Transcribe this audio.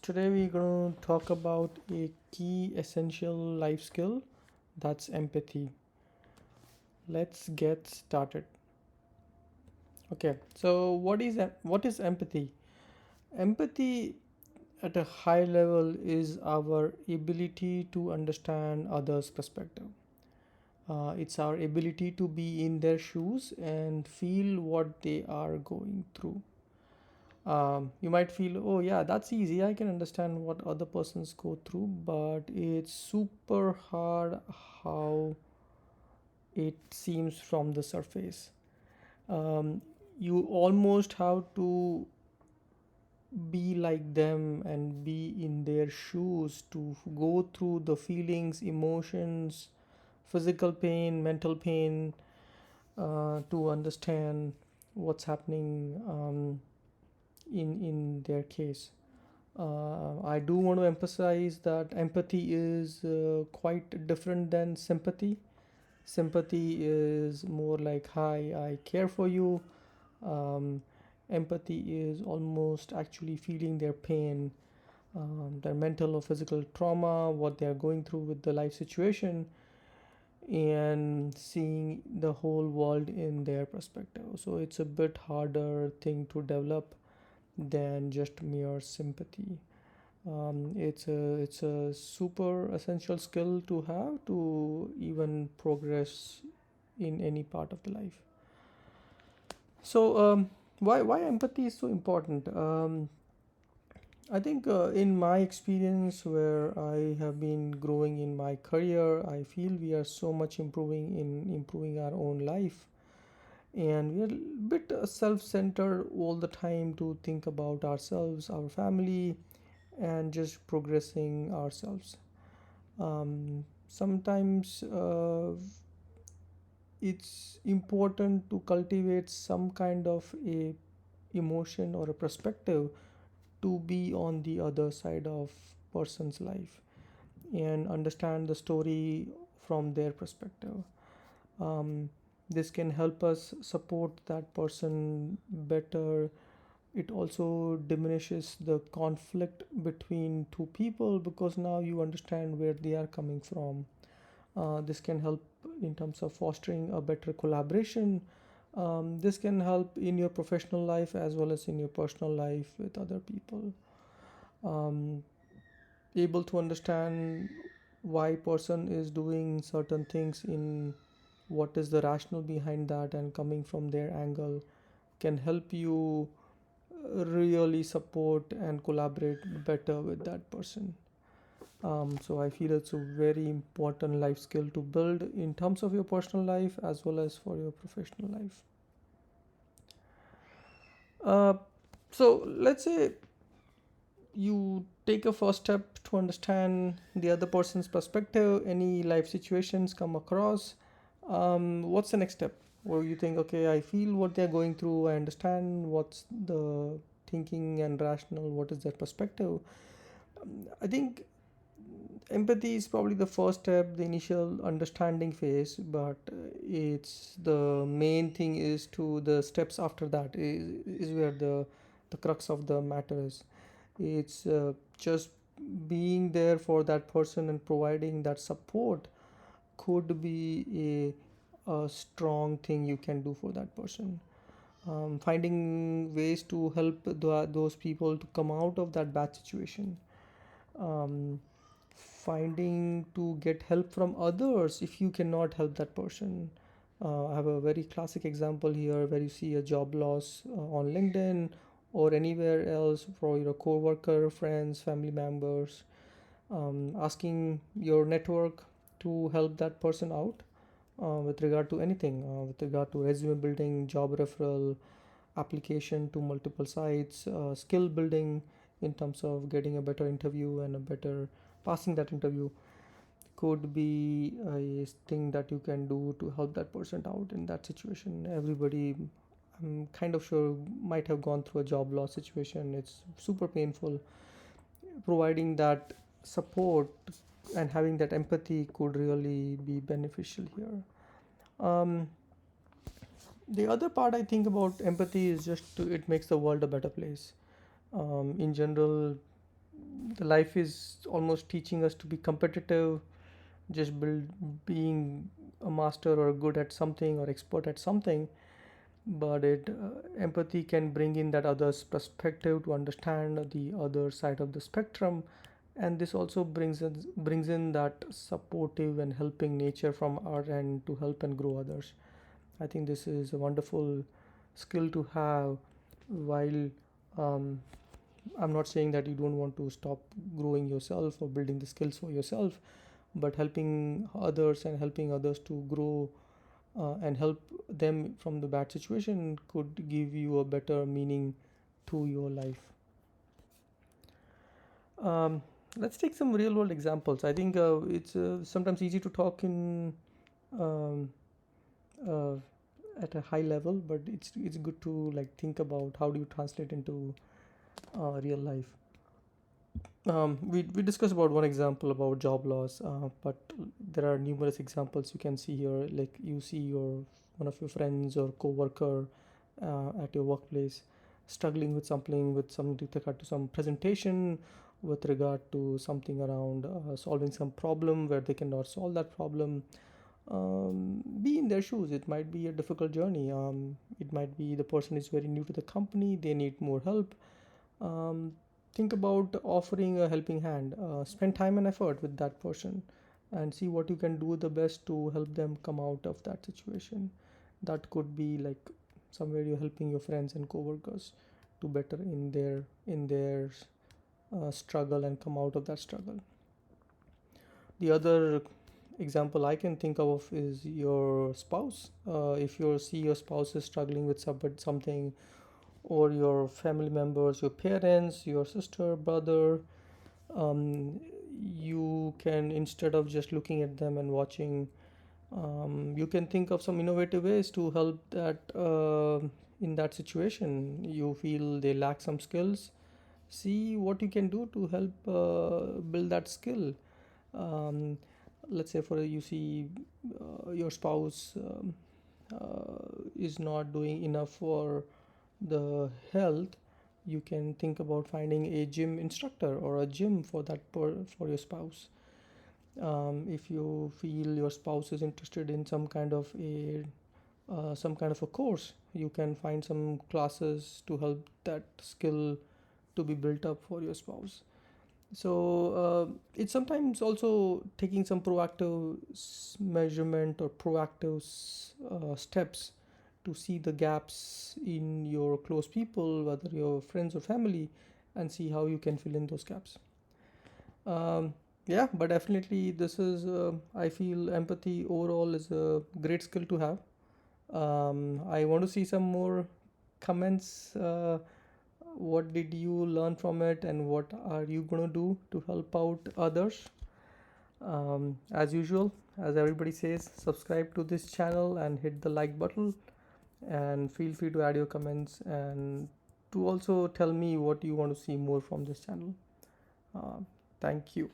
Today we're going to talk about a key essential life skill, that's empathy. Let's get started. Okay, so what is empathy? Empathy at a high level is our ability to understand others' perspective. It's our ability to be in their shoes and feel what they are going through. You might feel, oh yeah, that's easy, I can understand what other persons go through, but it's super hard how it seems from the surface. um, you almost have to be like them and be in their shoes to go through the feelings, emotions, physical pain, mental pain, to understand what's happening in their case. I do want to emphasize that empathy is quite different than sympathy. Sympathy is more like, hi, I care for you. Um, Empathy is almost actually feeling their pain, their mental or physical trauma, what they are going through with the life situation, and seeing the whole world in their perspective. So it's a bit harder thing to develop than just mere sympathy. It's a super essential skill to have to even progress in any part of the life. So why empathy is so important? I think in my experience, where I have been growing in my career, I feel we are so much improving our own life, and we are a bit self-centered all the time to think about ourselves, our family, and just progressing ourselves. Sometimes it's important to cultivate some kind of a emotion or a perspective to be on the other side of person's life and understand the story from their perspective. um, this can help us support that person better. It also diminishes the conflict between two people because now you understand where they are coming from. This can help in terms of fostering a better collaboration. This can help in your professional life as well as in your personal life with other people. Um, Able to understand why person is doing certain things, in what is the rationale behind that, and coming from their angle can help you really support and collaborate better with that person. So I feel it's a very important life skill to build in terms of your personal life as well as for your professional life. Uh, so let's say you take a first step to understand the other person's perspective, any life situations come across. What's the next step? Where you think, okay, I feel what they're going through, I understand what's the thinking and rational, what is their perspective. I think empathy is probably the first step, the initial understanding phase, but it's the main thing is to the steps after that is where the crux of the matter is. It's just being there for that person and providing that support could be a strong thing you can do for that person. Finding ways to help those people to come out of that bad situation. um, Finding to get help from others if you cannot help that person. I have a very classic example here where you see a job loss on LinkedIn or anywhere else for your coworker, friends, family members, asking your network to help that person out with regard to anything, with regard to resume building, job referral, application to multiple sites, skill building in terms of getting a better interview and a better passing that interview could be a thing that you can do to help that person out in that situation. Everybody, I'm kind of sure, might have gone through a job loss situation. It's super painful. Providing that support and having that empathy could really be beneficial here. Um, the other part I think about empathy is just it makes the world a better place. In general, the life is almost teaching us to be competitive, just being a master or good at something or expert at something. But it empathy can bring in that other's perspective to understand the other side of the spectrum, and this also brings in that supportive and helping nature from our end to help and grow others. I think this is a wonderful skill to have. While um, I'm not saying that you don't want to stop growing yourself or building the skills for yourself, but helping others to grow and help them from the bad situation could give you a better meaning to your life. Um, let's take some real world examples. I think it's sometimes easy to talk in um, uh, at a high level, but it's good to like think about how do you translate into real life. We discussed about one example about job loss, but there are numerous examples you can see here. Like you see your one of your friends or coworker at your workplace struggling with something, with regard to some presentation, with regard to something around solving some problem where they cannot solve that problem. Be in their shoes. It might be a difficult journey. It might be the person is very new to the company. They need more help. um, think about offering a helping hand. Spend time and effort with that person and see what you can do the best to help them come out of that situation. That could be like somewhere you're helping your friends and coworkers to better in their struggle and come out of that struggle. The other example I can think of is your spouse. If you see your spouse is struggling with something, or your family members, your parents, your sister, brother, um, you can, instead of just looking at them and watching, you can think of some innovative ways to help that in that situation. You feel they lack some skills, see what you can do to help build that skill. um, let's say for you see your spouse is not doing enough for the health. You can think about finding a gym instructor or a gym for for your spouse. If you feel your spouse is interested in some kind of a course, you can find some classes to help that skill to be built up for your spouse. So it's sometimes also taking some proactive measurement or proactive steps to see the gaps in your close people, whether your friends or family, and see how you can fill in those gaps. Yeah, but definitely this is I feel empathy overall is a great skill to have. I want to see some more comments. What did you learn from it, and what are you going to do to help out others? As usual, as everybody says, subscribe to this channel and hit the like button, and feel free to add your comments and to also tell me what you want to see more from this channel. Uh, Thank you.